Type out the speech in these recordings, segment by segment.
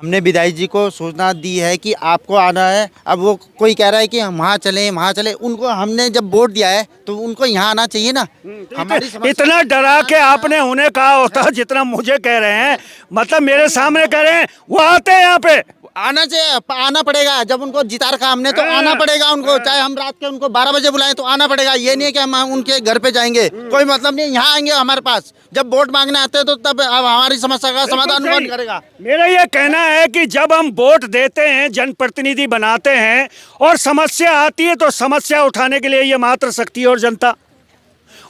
हमने विधायक जी को सूचना दी है कि आपको आना है। अब वो कोई कह रहा है कि हम वहाँ चलें। उनको हमने जब वोट दिया है तो उनको यहाँ आना चाहिए ना। हमारी इतना डरा के आपने उन्हें कहा होता जितना मुझे कह रहे हैं, मतलब मेरे सामने कह रहे हैं, वो आते हैं यहाँ पे। आना चाहिए, आना पड़ेगा। जब उनको जिता रखा हमने तो आना पड़ेगा उनको, चाहे हम रात के उनको 12 बजे बुलाएं तो आना पड़ेगा। ये नहीं है कि हम उनके घर पे जाएंगे, कोई मतलब नहीं। यहाँ आएंगे हमारे पास, जब वोट मांगने आते हैं तो तब हमारी समस्या का समाधान कौन करेगा। मेरा ये कहना है कि जब हम वोट देते हैं, जनप्रतिनिधि बनाते हैं और समस्या आती है तो समस्या उठाने के लिए ये मात्र शक्ति और जनता,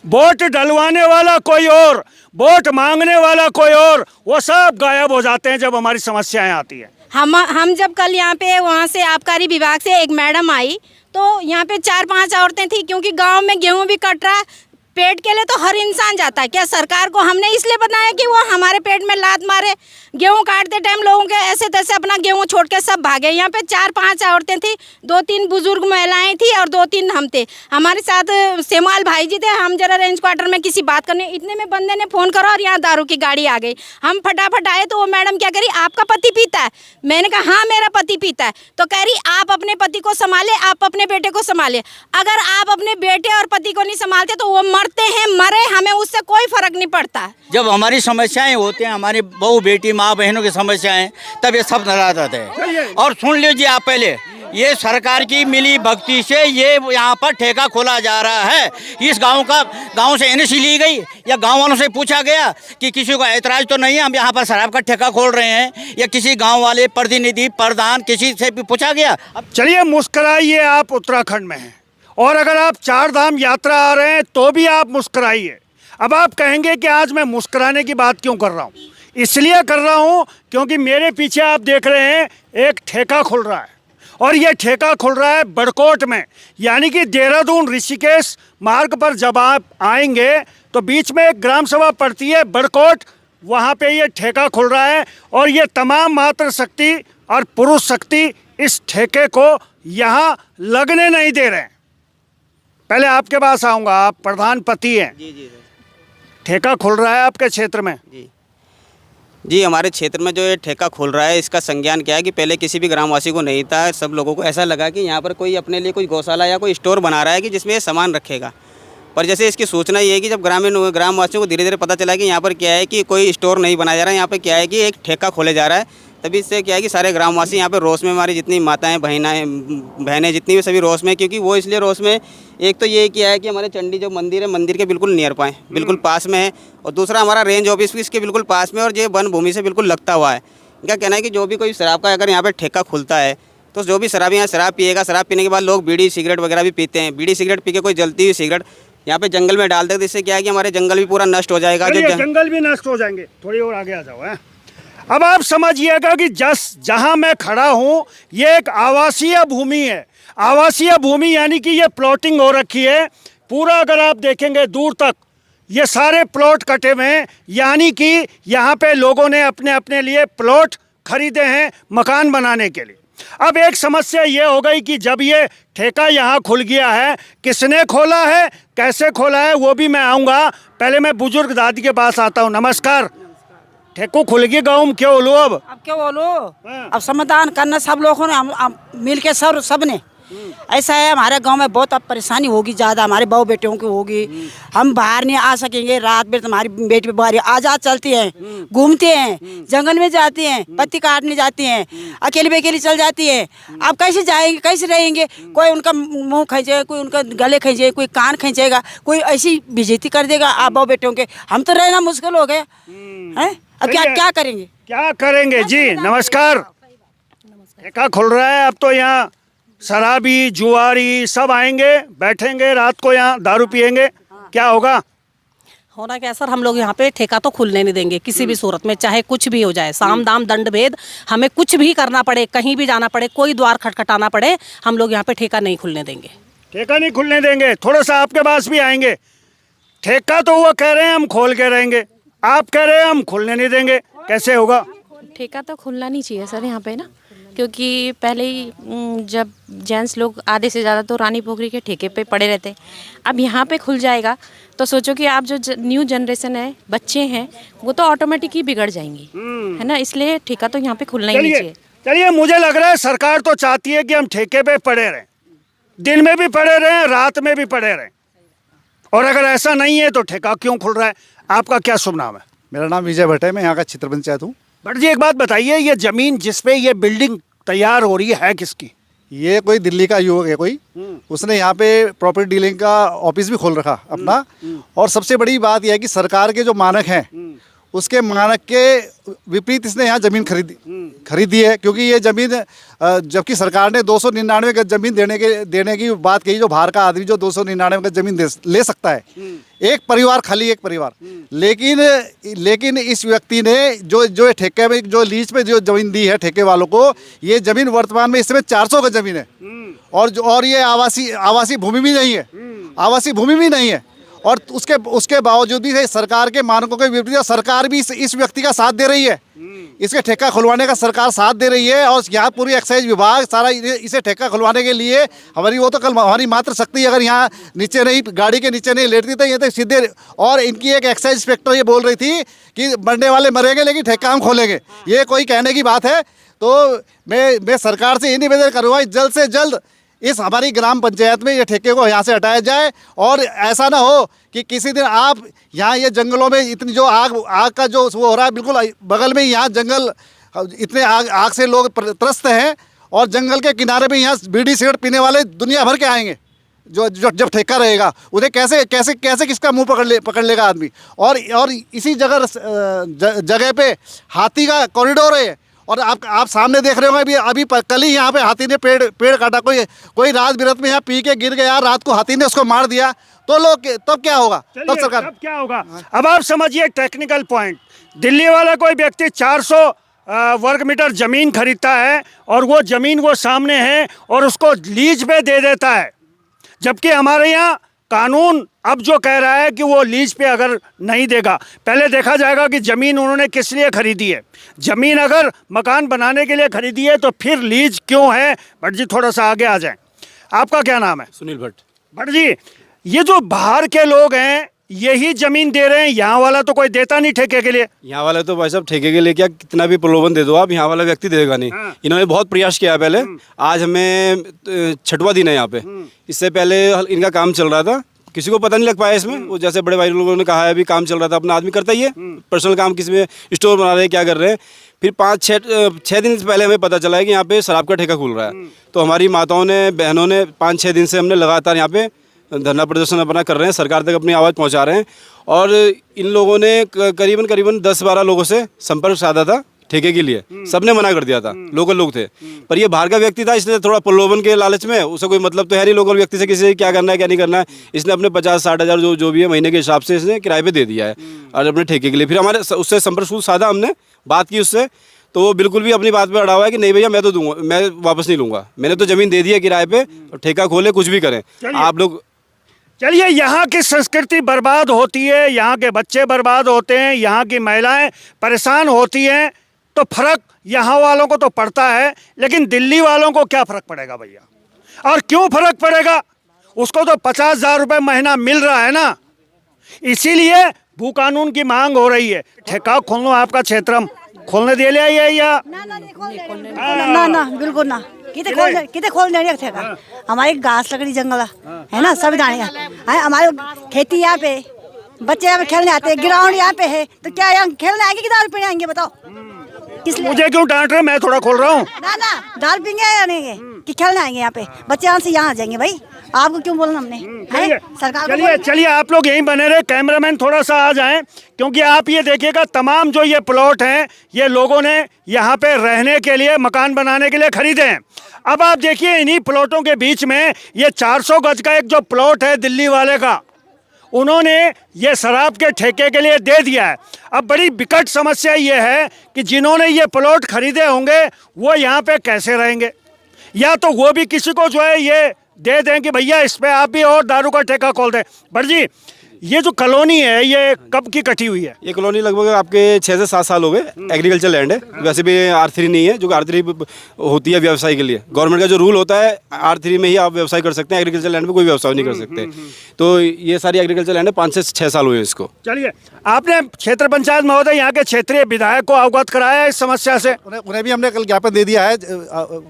वोट डलवाने वाला कोई और, वोट मांगने वाला कोई और, वो सब गायब हो जाते हैं जब हमारी समस्याएं आती है। हम जब कल यहाँ पे वहाँ से आबकारी विभाग से एक मैडम आई तो यहाँ पे 4-5 औरतें थी, क्योंकि गांव में गेहूं भी कट रहा है। पेट के लिए तो हर इंसान जाता है, क्या सरकार को हमने इसलिए बनाया कि वो हमारे पेट में लात मारे। गेहूं काटते टाइम लोगों के ऐसे तैसे अपना गेहूं छोड़ के सब भागे। यहाँ पे 4-5 औरतें थी, 2-3 बुजुर्ग महिलाएं थी और 2-3 हम थे। हमारे साथ सेमाल भाई जी थे। हम जरा रेंज क्वार्टर में किसी बात करने, इतने में बंदे ने फ़ोन करा और यहाँ दारू की गाड़ी आ गई। हम फटाफट आए तो वो मैडम क्या करी, आपका पति पीता है? मैंने कहा हाँ मेरा पति पीता है। तो कह रही आप अपने पति को संभाले, आप अपने बेटे को संभाले। अगर आप अपने बेटे और पति को नहीं संभालते तो वो मरते हैं, मरे, हमें उससे कोई फर्क नहीं पड़ता। जब हमारी समस्याएं होती हैं, हमारी बहू बेटी माँ बहनों की समस्याएं, तब ये सब नजर आते हैं। और सुन लीजिए आप, पहले ये सरकार की मिली भक्ति से ये यहाँ पर ठेका खोला जा रहा है। इस गांव से एनओसी ली गई या गांव वालों से पूछा गया कि किसी को ऐतराज तो नहीं है हम यहाँ पर शराब का ठेका खोल रहे हैं, या किसी गांव वाले प्रतिनिधि प्रधान किसी से भी पूछा गया। अब चलिए मुस्कुराइए, आप उत्तराखंड में हैं और अगर आप 4 धाम यात्रा आ रहे हैं तो भी आप मुस्कुराइए। अब आप कहेंगे कि आज मैं मुस्कुराने की बात क्यों कर रहा हूँ? इसलिए कर रहा हूँ क्योंकि मेरे पीछे आप देख रहे हैं एक ठेका खुल रहा है, और ये ठेका खुल रहा है बड़कोट में, यानी कि देहरादून ऋषिकेश मार्ग पर जब आप आएंगे तो बीच में एक ग्राम सभा पड़ती है बड़कोट, वहाँ पे ये ठेका खुल रहा है। और ये तमाम मातृ शक्ति और पुरुष शक्ति इस ठेके को यहाँ लगने नहीं दे रहे हैं। पहले आपके पास आऊँगा, आप प्रधान पति हैं। जी ठेका खुल रहा है आपके क्षेत्र में? जी, हमारे क्षेत्र में जो ये ठेका खुल रहा है इसका संज्ञान क्या है कि पहले किसी भी ग्रामवासी को नहीं था। सब लोगों को ऐसा लगा कि यहाँ पर कोई अपने लिए कोई गौशाला या कोई स्टोर बना रहा है कि जिसमें ये सामान रखेगा। पर जैसे इसकी सूचना ये है कि जब ग्रामवासियों को धीरे धीरे पता चला कि यहाँ पर क्या है कि कोई स्टोर नहीं बनाया जा रहा है, यहाँ पर क्या है कि एक ठेका खोले जा रहा है, तभी इससे क्या है कि सारे ग्रामवासी यहाँ पे रोष में, हमारी जितनी माताएं बहनें जितनी भी सभी रोष में। क्योंकि वो इसलिए रोष में, एक तो ये किया है कि हमारे चंडी जो मंदिर है, मंदिर के बिल्कुल नियर पाए, बिल्कुल पास में है, और दूसरा हमारा रेंज ऑफिस भी इसके बिल्कुल पास में और ये वन भूमि से बिल्कुल लगता हुआ है। इनका कहना है कि जो भी कोई शराब का अगर यहाँ पर ठेका खुलता है तो जो भी शराबी यहाँ शराब पिएगा, शराब पीने के बाद लोग बीड़ी सिगरेट वगैरह भी पीते हैं। बीड़ी सिगरेट पी के कोई जलती हुई सिगरेट यहाँ पे जंगल में डालते हैं, तो इससे क्या है कि हमारे जंगल भी पूरा नष्ट हो जाएगा। जो जंगल भी नष्ट हो जाएंगे। थोड़ी और आगे आ जाओ। अब आप समझिएगा कि जहां मैं खड़ा हूं ये एक आवासीय भूमि है। आवासीय भूमि यानी कि ये प्लॉटिंग हो रखी है पूरा। अगर आप देखेंगे दूर तक ये सारे प्लॉट कटे हुए हैं, यानी कि यहाँ पे लोगों ने अपने अपने लिए प्लॉट खरीदे हैं मकान बनाने के लिए। अब एक समस्या ये हो गई कि जब ये ठेका यहाँ खुल गया है, किसने खोला है, कैसे खोला है, वो भी मैं आऊँगा। पहले मैं बुजुर्ग दादी के पास आता हूँ। नमस्कार। ठेको खुल गया गाँव में, क्यों बोलो? अब क्या बोलो? अब समाधान करना सब लोगों ने, हम मिल के सब ने। ऐसा है हमारे गांव में बहुत अब परेशानी होगी ज़्यादा, हमारे बहू बेटियों की होगी। हम बाहर नहीं आ सकेंगे, रात में तुम्हारी बेटी बाहर आज़ाद चलती हैं, घूमते हैं, जंगल में जाती हैं, पत्ती काटने जाती हैं, अकेली बेकेली चल जाती हैं। अब कैसे जाएंगे, कैसे रहेंगे? कोई उनका मुँह खींचेगा, कोई उनका गले खींचेगा, कोई कान खींचेगा, कोई ऐसी बेइज्जती कर देगा आप बहू बेटियों के। हम तो रहना मुश्किल हो गया है। अब क्या करेंगे? क्या करेंगे? जी नमस्कार। ठेका खुल रहा है, अब तो यहाँ शराबी जुआरी सब आएंगे, बैठेंगे रात को, यहाँ दारू पिएंगे, क्या होगा? होना क्या सर, हम लोग यहाँ पे ठेका तो खुलने नहीं देंगे किसी भी सूरत में, चाहे कुछ भी हो जाए, साम दाम दंड भेद, हमें कुछ भी करना पड़े, कहीं भी जाना पड़े, कोई द्वार खटखटाना पड़े, हम लोग यहाँ पे ठेका नहीं खुलने देंगे। ठेका नहीं खुलने देंगे। थोड़ा सा आपके पास भी आएंगे। ठेका तो वो कह रहे हैं हम खोल के रहेंगे, आप कह रहे हैं हम खुलने नहीं देंगे, कैसे होगा? ठेका तो खुलना नहीं चाहिए सर यहाँ पे ना। क्योंकि पहले ही जब जेंट्स लोग आधे से ज़्यादा तो रानी पोखरी के ठेके पे पड़े रहते, अब यहाँ पे खुल जाएगा तो सोचो कि आप जो न्यू जनरेशन है, बच्चे हैं, वो तो ऑटोमेटिक ही बिगड़ जाएंगी, है ना। इसलिए ठेका तो यहाँ पे खुलना ही नहीं चाहिए। चलिए, मुझे लग रहा है सरकार तो चाहती है कि हम ठेके पे पड़े रहें, दिन में भी पड़े रहें, रात में भी पड़े रहें, और अगर ऐसा नहीं है तो ठेका क्यों खुल रहा है? आपका क्या शुभ नाम है? मेरा नाम विजय भट्ट है, मैं यहाँ का क्षेत्र पंचायत हूँ। भट्ट जी, एक बात बताइए, ये जमीन जिसपे ये बिल्डिंग तैयार हो रही है किसकी? ये कोई दिल्ली का युवक है कोई, उसने यहाँ पे प्रॉपर्टी डीलिंग का ऑफिस भी खोल रखा अपना। और सबसे बड़ी बात यह है कि सरकार के जो मानक हैं उसके मानक के विपरीत इसने यहाँ ज़मीन खरीदी है, क्योंकि ये ज़मीन जबकि सरकार ने 299 गज ज़मीन देने की बात कही, जो बाहर का आदमी जो 299 गज ज़मीन ले सकता है, एक परिवार, खाली एक परिवार। लेकिन इस व्यक्ति ने जो ठेके में, जो लीज पे जो ज़मीन दी है ठेके वालों को, ये ज़मीन वर्तमान में इस समय 400 गज ज़मीन है, और ये आवासीय भूमि भी नहीं है, आवासीय भूमि भी नहीं है। और उसके बावजूद भी सरकार के मानकों के विपरीत सरकार भी इस व्यक्ति का साथ दे रही है, इसके ठेका खुलवाने का सरकार साथ दे रही है। और यहाँ पूरी एक्साइज विभाग सारा इसे ठेका खुलवाने के लिए, हमारी मात्र शक्ति अगर यहाँ नीचे नहीं, गाड़ी के नीचे नहीं लेटती तो ये तो सीधे। और इनकी एक एक्साइज इंस्पेक्टर ये बोल रही थी कि मरने वाले मरेंगे लेकिन ठेका हम खोलेंगे, ये कोई कहने की बात है? तो मैं सरकार से ये निवेदन करूँगा जल्द से जल्द इस हमारी ग्राम पंचायत में ये ठेके को यहाँ से हटाया जाए। और ऐसा ना हो कि किसी दिन आप यहाँ ये जंगलों में इतनी जो आग का जो वो हो रहा है, बिल्कुल बगल में यहाँ जंगल, इतने आग से लोग त्रस्त हैं, और जंगल के किनारे पे यहाँ बीड़ी सिगरेट पीने वाले दुनिया भर के आएंगे। जब ठेका रहेगा उन्हें कैसे किसका मुंह पकड़ लेगा आदमी। और इसी जगह पे हाथी का कॉरिडोर है, और आप सामने देख रहे होंगे अभी कल ही यहाँ पे हाथी ने पेड़ काटा। कोई रात बिरत में यहाँ पी के गिर गया, रात को हाथी ने उसको मार दिया, तो लोग तब क्या होगा? तब सरकार तब क्या होगा? अब आप समझिए टेक्निकल पॉइंट, दिल्ली वाला कोई व्यक्ति 400 वर्ग मीटर जमीन खरीदता है, और वो जमीन वो सामने है और उसको लीज पे दे देता है, जबकि हमारे यहाँ कानून अब जो कह रहा है कि वो लीज पे अगर नहीं देगा, पहले देखा जाएगा कि ज़मीन उन्होंने किस लिए खरीदी है। ज़मीन अगर मकान बनाने के लिए खरीदी है तो फिर लीज क्यों है? भट्ट जी, थोड़ा सा आगे आ जाएं। आपका क्या नाम है? सुनील भट्ट। भट्ट जी, ये जो बाहर के लोग हैं यही ज़मीन दे रहे हैं, यहाँ वाला तो कोई देता नहीं ठेके के लिए। यहाँ वाला तो भाई साहब ठेके के लिए क्या, कितना भी प्रलोभन दे दो आप, यहाँ वाला व्यक्ति देगा नहीं। इन्होंने बहुत प्रयास किया पहले, आज हमें 6वां दिन है यहाँ पे। इससे पहले इनका काम चल रहा था, किसी को पता नहीं लग पाया इसमें। वो जैसे बड़े भाई लोगों ने कहा है, अभी काम चल रहा था, अपना आदमी करता ही है पर्सनल काम, किसी में स्टोर बना रहे हैं, क्या कर रहे हैं। फिर 5-6 दिन से पहले हमें पता चला है कि यहाँ पे शराब का ठेका खुल रहा है। तो हमारी माताओं ने, बहनों ने 5-6 दिन से हमने लगातार यहाँ पे धरना प्रदर्शन अपना कर रहे हैं, सरकार तक अपनी आवाज़ पहुँचा रहे हैं। और इन लोगों ने करीबन 10-12 लोगों से संपर्क साधा था ठेके के लिए, सबने मना कर दिया था, लोकल लोग थे। पर ये बाहर का व्यक्ति था, इसने थोड़ा प्रलोभन के लालच में, उसे कोई मतलब तो है नहीं लोकल व्यक्ति से किसी से क्या करना है क्या नहीं करना है, इसने अपने 50-60 हज़ार जो भी है महीने के हिसाब से इसने किराए पे दे दिया है और अपने ठेके के लिए। फिर हमारे उससे संपर्क साधा, हमने बात की उससे, तो वो बिल्कुल भी अपनी बात पे अड़ा हुआ है कि नहीं भैया मैं तो दूंगा, मैं वापस नहीं लूँगा, मैंने तो ज़मीन दे दी है किराए पे, और ठेका खोले कुछ भी करें आप लोग। चलिए, यहाँ की संस्कृति बर्बाद होती है, यहाँ के बच्चे बर्बाद होते हैं, यहाँ की महिलाएं परेशान होती हैं, तो फर्क यहाँ वालों को तो पड़ता है, लेकिन दिल्ली वालों को क्या फर्क पड़ेगा भैया? और क्यों फर्क पड़ेगा? उसको तो 50,000 रुपये महीना मिल रहा है ना, इसीलिए भू कानून की मांग हो रही है। ठेका खोलना आपका क्षेत्र खोलने दे लिया या ना बिल्कुल ना, कितने खोल देंगे ठेका? हमारी घास लकड़ी जंगल है ना, सब दाने है, हमारे खेती यहाँ पे, बच्चे यहाँ पे खेलने आते हैं, ग्राउंड यहाँ पे है, तो क्या यहाँ खेलने आएंगे कि दारू पीने आएंगे? बताओ मुझे क्यों डांट रहे? मैं थोड़ा खोल रहा हूँ ना दारू पीएंगे या नहीं कि खेलने आएंगे यहाँ पे? बच्चे यहाँ से यहाँ आ जाएंगे भाई, आपको क्यों बोलना हमने? सरकार चलिए आप लोग यहीं बने रहे, कैमरामैन थोड़ा सा आ जाएं, क्योंकि आप ये देखिएगा तमाम जो ये प्लॉट हैं ये लोगों ने यहाँ पे रहने के लिए, मकान बनाने के लिए खरीदे हैं। अब आप देखिए इन्हीं प्लॉटों के बीच में ये 400 गज का एक जो प्लॉट है दिल्ली वाले का, उन्होंने ये शराब के ठेके के लिए दे दिया है। अब बड़ी विकट समस्या ये है कि जिन्होंने ये प्लॉट खरीदे होंगे वो यहाँ पे कैसे रहेंगे, या तो वो भी किसी को जो है ये दे दें कि भैया इस पे आप भी और दारू का ठेका खोल दें। भट्ट जी, ये जो कॉलोनी है ये कब की कटी हुई है? ये कॉलोनी लगभग आपके 6 से 7 साल हो गए। एग्रीकल्चर लैंड है, वैसे भी R3 नहीं है, जो कि R3 होती है व्यवसाय के लिए। गवर्नमेंट का जो रूल होता है R3 में ही आप व्यवसाय कर सकते हैं, एग्रीकल्चर लैंड में कोई व्यवसाय नहीं कर सकते। तो ये सारी एग्रीकल्चर लैंड है, 5 से 6 साल हुए हैं इसको। चलिए, आपने क्षेत्र पंचायत महोदय यहाँ के क्षेत्रीय विधायक को अवगत कराया इस समस्या से? उन्हें भी हमने कल ज्ञापन दे दिया है।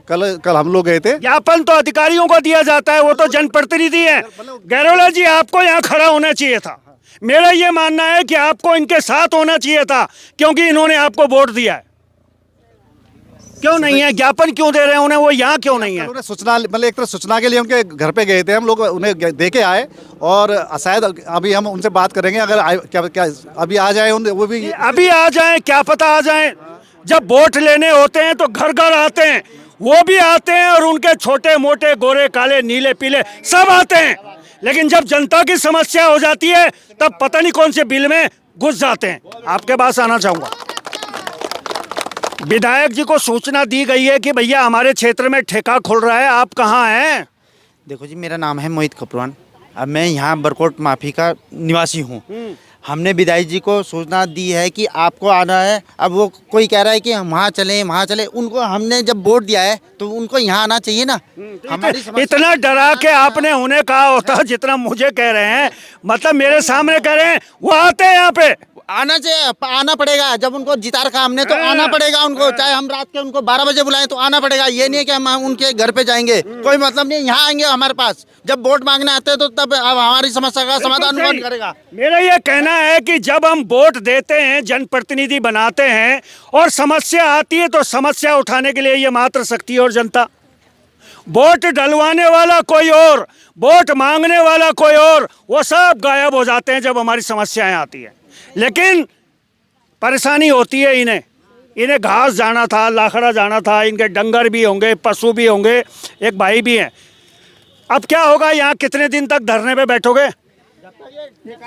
कल हम लोग गए थे। ज्ञापन तो अधिकारियों को दिया जाता है, वो तो जनप्रतिनिधि है। गैरोला जी, आपको यहाँ खड़ा होना चाहिए था। मेरा ये मानना है कि आपको इनके साथ होना चाहिए था, क्योंकि इन्होंने आपको वोट दिया है। क्यों नहीं है? ज्ञापन क्यों दे रहे हैं उन्हें? वो यहाँ क्यों नहीं है? उन्हें सूचना, मतलब एक तरह सूचना के लिए उनके घर पे गए थे हम लोग, उन्हें दे के आए। और शायद अभी हम उनसे बात करेंगे, अगर क्या अभी आ जाए वो भी। अभी आ जाए, क्या पता आ जाए। जब वोट लेने होते हैं तो घर घर आते हैं, वो भी आते हैं, और उनके छोटे मोटे गोरे काले नीले पीले सब आते हैं। लेकिन जब जनता की समस्या हो जाती है तब पता नहीं कौन से बिल में घुस जाते हैं। आपके पास आना चाहूँगा। विधायक जी को सूचना दी गई है कि भैया हमारे क्षेत्र में ठेका खुल रहा है, आप कहाँ हैं? देखो जी, मेरा नाम है मोहित खपरवान। अब मैं यहाँ बरकोट माफी का निवासी हूँ। हमने विधायक जी को सूचना दी है कि आपको आना है। अब वो कोई कह रहा है कि हम वहाँ चले। उनको हमने जब वोट दिया है तो उनको यहाँ आना चाहिए ना। हमारी इतना डरा के आपने उन्हें कहा होता जितना मुझे कह रहे हैं, मतलब मेरे सामने कह रहे हैं, वो आते हैं यहाँ पे। आना चाहिए, आना पड़ेगा। जब उनको जिता रखा हमने तो आना पड़ेगा उनको। चाहे हम रात के उनको 12 बजे बुलाएं तो आना पड़ेगा। ये नहीं है कि हम उनके घर पे जाएंगे, कोई मतलब नहीं। यहाँ आएंगे हमारे पास, जब वोट मांगने आते हैं तो तब हमारी समस्या का समाधान कौन करेगा? मेरा ये कहना है कि जब हम वोट देते हैं, जनप्रतिनिधि बनाते हैं, और समस्या आती है तो समस्या उठाने के लिए ये मात्र शक्ति और जनता। वोट डलवाने वाला कोई और, वोट मांगने वाला कोई और, वो सब गायब हो जाते हैं जब हमारी समस्याएं आती है। लेकिन परेशानी होती है इन्हें घास जाना था, लाखड़ा जाना था, इनके डंगर भी होंगे, पशु भी होंगे, एक भाई भी हैं। अब क्या होगा? यहाँ कितने दिन तक धरने पे बैठोगे?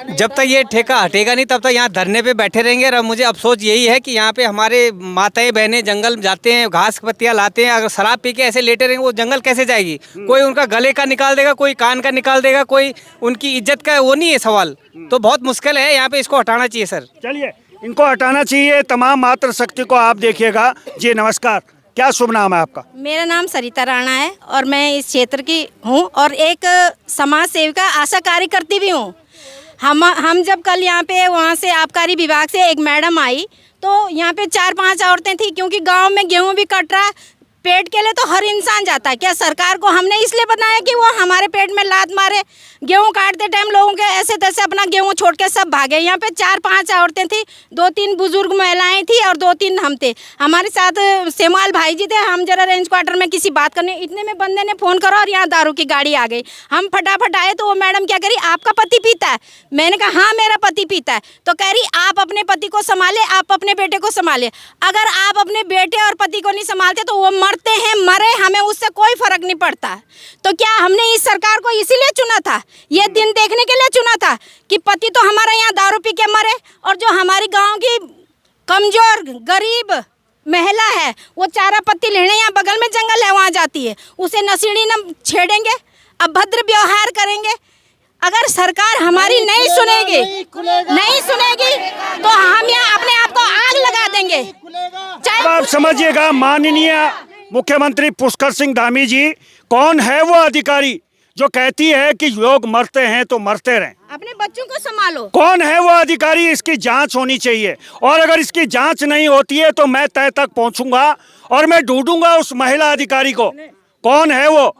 जब तक ये ठेका हटेगा नहीं तब तक यहाँ धरने पे बैठे रहेंगे। और मुझे अफसोस यही है कि यहाँ पे हमारे माताएं बहनें जंगल जाते हैं, घास पत्तियाँ लाते हैं। अगर शराब पी के ऐसे लेटे रहेंगे वो जंगल कैसे जाएगी? कोई उनका गले का निकाल देगा, कोई कान का निकाल देगा, कोई उनकी इज्जत का वो नहीं है सवाल। तो बहुत मुश्किल है यहाँ पे, इसको हटाना चाहिए सर। चलिए, इनको हटाना चाहिए। तमाम मातृ शक्ति को आप देखिएगा। जी नमस्कार, क्या शुभ नाम है आपका? मेरा नाम सरिता राणा है और मैं इस क्षेत्र की हूँ और एक समाज सेविका आशा कार्यकर्ती भी हूँ। हम जब कल यहाँ पे वहाँ से आबकारी विभाग से एक मैडम आई तो यहाँ पे 4-5 औरतें थी, क्योंकि गांव में गेहूं भी कट रहा, पेट के लिए तो हर इंसान जाता है। क्या सरकार को हमने इसलिए बनाया कि वो हमारे पेट में लात मारे? गेहूं काटते टाइम लोगों के ऐसे तैसे अपना गेहूं छोड़ के सब भागे। यहाँ पे 4-5 औरतें थी, 2-3 बुजुर्ग महिलाएं थी और 2-3 हम थे। हमारे साथ सेमाल भाई जी थे। हम जरा रेंज क्वार्टर में किसी बात करने, इतने में बंदे ने फ़ोन करा और यहाँ दारू की गाड़ी आ गई। हम फटाफट आए तो वो मैडम क्या करी, आपका पति पीता है? मैंने कहा हाँ मेरा पति पीता है। तो कह रही आप अपने पति को संभाले, आप अपने बेटे को संभाले। अगर आप अपने बेटे और पति को नहीं संभालते तो वो मरते हैं, मरे, हमें उससे कोई फर्क नहीं पड़ता। तो क्या हमने इस सरकार को इसीलिए चुना था, ये दिन देखने के लिए चुना था कि पति तो हमारा यहाँ दारू पी के मरे, और जो हमारी गांव की कमजोर गरीब महिला है वो चारा पत्ती लेने यहाँ बगल में जंगल है वहाँ जाती है, उसे नसीड़ी न छेड़ेंगे, अभद्र व्यवहार करेंगे। अगर सरकार हमारी नहीं सुनेगी तो हम यहाँ अपने आप को आग लगा देंगे। आप समझिएगा, माननीय मुख्यमंत्री पुष्कर सिंह धामी जी, कौन है वो अधिकारी जो कहती है कि लोग मरते हैं तो मरते रहें? अपने बच्चों को संभालो। कौन है वो अधिकारी? इसकी जांच होनी चाहिए, और अगर इसकी जांच नहीं होती है तो मैं तय तक पहुंचूंगा और मैं ढूंढूंगा उस महिला अधिकारी को। कौन है वो?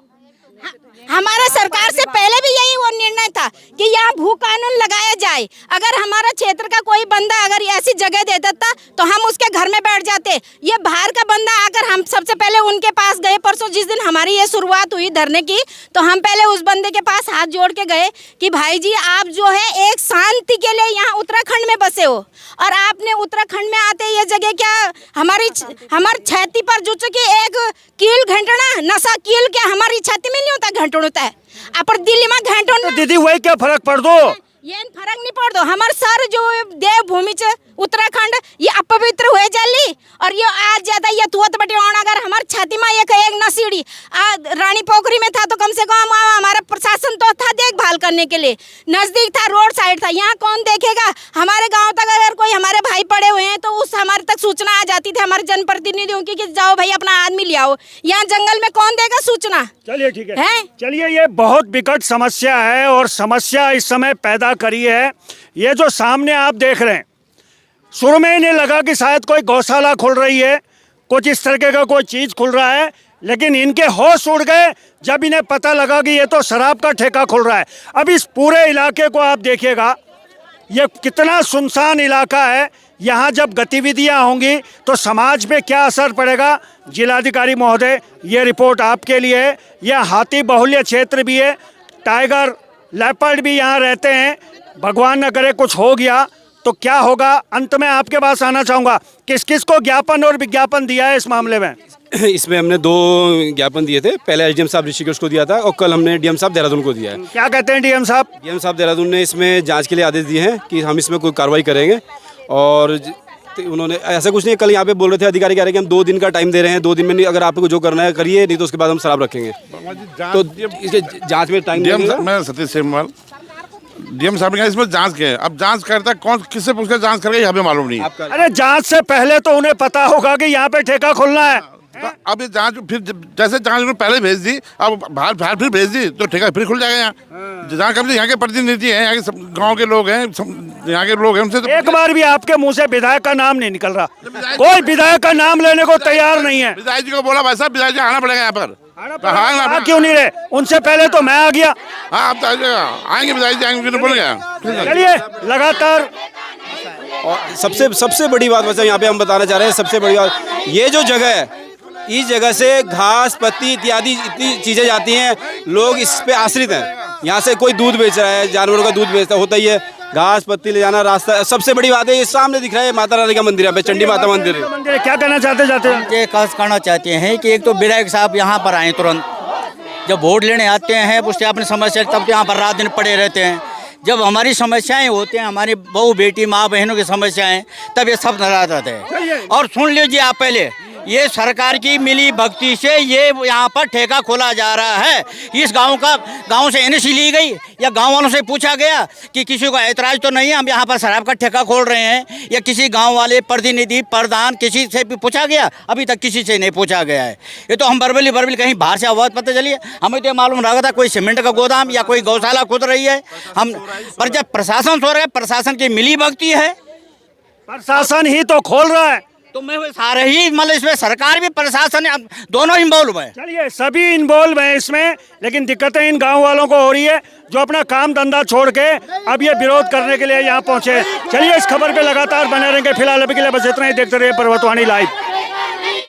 हमारा सरकार से पहले भी यही वो निर्णय था कि यहाँ भू कानून लगाया जाए। अगर हमारा क्षेत्र का कोई बंदा अगर ऐसी जगह दे देता तो हम उसके घर में बैठ जाते। ये बाहर का बंदा आकर, हम सबसे पहले उनके पास गए परसों जिस दिन हमारी ये शुरुआत हुई धरने की, तो हम पहले उस बंदे के पास हाथ जोड़ के गए कि भाई जी आप जो है एक शांति के लिए यहाँ उत्तराखंड में बसे हो, और आपने उत्तराखंड में आते ये जगह क्या हमारी छाती पर जो चुकी एक कील घंटना नशा कील क्या हमारी छाती में नहीं होता, घंटन होता है। पर दिल्ली में घंटन तो दीदी वही क्या फर्क पड़ दो? ये फर्क नहीं पड़ दो। हमारे सर जो देवभूमि उत्तराखंड ये अपवित्र हुए जाली और ये आज ज्यादा ये तुवत बटे और अगर हमारे छाती में एक नसीड़ी रानी पोखरी में था तो कम से कम हमारा प्रशासन तो था देखभाल करने के लिए, नजदीक था, रोड साइड था। यहाँ कौन देखेगा? हमारे गांव तक अगर कोई हमारे भाई पड़े हुए हैं तो उस हमारे तक सूचना आ जाती थी हमारे जनप्रतिनिधियों की कि जाओ भाई अपना आदमी ले आओ। यहाँ जंगल में कौन देगा सूचना? चलिए ठीक है, चलिए ये बहुत विकट समस्या है और समस्या इस समय पैदा करी है। ये जो सामने आप देख रहे हैं, शुरू में इन्हें लगा कि शायद कोई गौशाला खुल रही है, कुछ इस तरीके का कोई चीज़ खुल रहा है, लेकिन इनके होश उड़ गए जब इन्हें पता लगा कि ये तो शराब का ठेका खुल रहा है। अब इस पूरे इलाके को आप देखिएगा, ये कितना सुनसान इलाका है। यहाँ जब गतिविधियाँ होंगी तो समाज पे क्या असर पड़ेगा? जिलाधिकारी महोदय, ये रिपोर्ट आपके लिए है। यह हाथी बहुल्य क्षेत्र भी है, टाइगर लेपर्ड भी यहाँ रहते हैं। भगवान न करे कुछ हो गया तो क्या होगा? अंत में आपके पास आना चाहूँगा, किस किस को ज्ञापन और विज्ञापन दिया है इस मामले में? इसमें हमने 2 ज्ञापन दिए थे। पहले एसडीएम साहब ऋषिकेश को दिया था और कल हमने डीएम साहब देहरादून को दिया है। क्या कहते हैं डीएम साहब? डीएम साहब देहरादून ने इसमें जांच के लिए आदेश दिए हैं कि हम इसमें कोई कार्रवाई करेंगे और उन्होंने ऐसा कुछ नहीं, कल यहाँ पे बोल रहे थे अधिकारी कह रहे हैं कि हम 2 दिन का टाइम दे रहे हैं, 2 दिन में नहीं, अगर आपको जो करना है करिए, नहीं तो उसके बाद हम शराब रखेंगे। तो इसके जाँच में टाइम लगेगा। मैं सतीश सेमवाल, डीएम साहब ने इसमें जांच किया है। अब जांच करता है कौन, किससे पूछकर जांच करेगा ये हमें मालूम नहीं है। अरे जांच से पहले तो उन्हें पता होगा कि यहाँ पे ठेका खुलना है। तो अब ये जांच फिर जैसे जांच उन्होंने पहले भेज दी, अब बाहर फिर भेज दी तो ठेका फिर खुल जाएगा। यहाँ जहाँ कम से यहाँ के प्रतिनिधि हैं, यहाँ के गाँव के लोग हैं, यहाँ के लोग हैं, उनसे तो एक बार भी आपके मुंह से विधायक का नाम नहीं निकल रहा, कोई विधायक का नाम लेने को तैयार नहीं है। विधायक जी को बोला भाई साहब विधायक जी आना पड़ेगा यहाँ पर। हाँ, क्यों नहीं रहे? उनसे पहले तो मैं आ गया। हाँ आप आएंगे, विधायक जी आएंगे, बोल गया। चलिए लगातार। और सबसे बड़ी बात वैसे यहाँ पे हम बताना चाह रहे हैं, सबसे बड़ी बात ये जो जगह है, इस जगह से घास पत्ती इत्यादि इतनी चीज़ें जाती हैं, लोग इस पे आश्रित हैं। यहाँ से कोई दूध बेच रहा है, जानवरों का दूध बेचता होता ही है, घास पत्ती ले जाना रास्ता। सबसे बड़ी बात है ये सामने दिख रहा है माता रानी का मंदिर, यहाँ पे चंडी माता मंदिर है। क्या कहना जाते हैं? ये कहना चाहते हैं कि एक तो विधायक साहब यहाँ पर आए तुरंत, जब वोट लेने आते हैं पूछते अपनी समस्या, तब तो यहाँ पर रात दिन पड़े रहते हैं। जब हमारी समस्याएं होती हैं, हमारी बहू बेटी माँ बहनों की समस्याएं, तब ये सब नजर आते हैं। और सुन लीजिए आप, पहले ये सरकार की मिली भक्ति से ये यहाँ पर ठेका खोला जा रहा है। इस गांव से एनओसी ली गई या गांव वालों से पूछा गया कि किसी को ऐतराज़ तो नहीं है हम यहाँ पर शराब का ठेका खोल रहे हैं, या किसी गांव वाले प्रतिनिधि प्रधान किसी से भी पूछा गया? अभी तक किसी से नहीं पूछा गया है। ये तो हम बरबली कहीं बाहर से आवाज़ पता चलिए, हमें तो मालूम रहा था कोई सीमेंट का गोदाम या कोई गौशाला खुद रही है हम, पर जब प्रशासन सो रहा है, प्रशासन की मिली भक्ति है, प्रशासन ही तो खोल रहा है। तो मैं सारे ही मतलब इसमें सरकार भी प्रशासन दोनों इन्वॉल्व है। चलिए सभी इन्वॉल्व हैं इसमें, लेकिन दिक्कतें इन गांव वालों को हो रही है जो अपना काम धंधा छोड़ के अब ये विरोध करने के लिए यहाँ पहुंचे। चलिए इस खबर पे लगातार बने रहेंगे। फिलहाल अभी के लिए बस इतना ही। देखते रहिए पर्वतवाणी लाइव।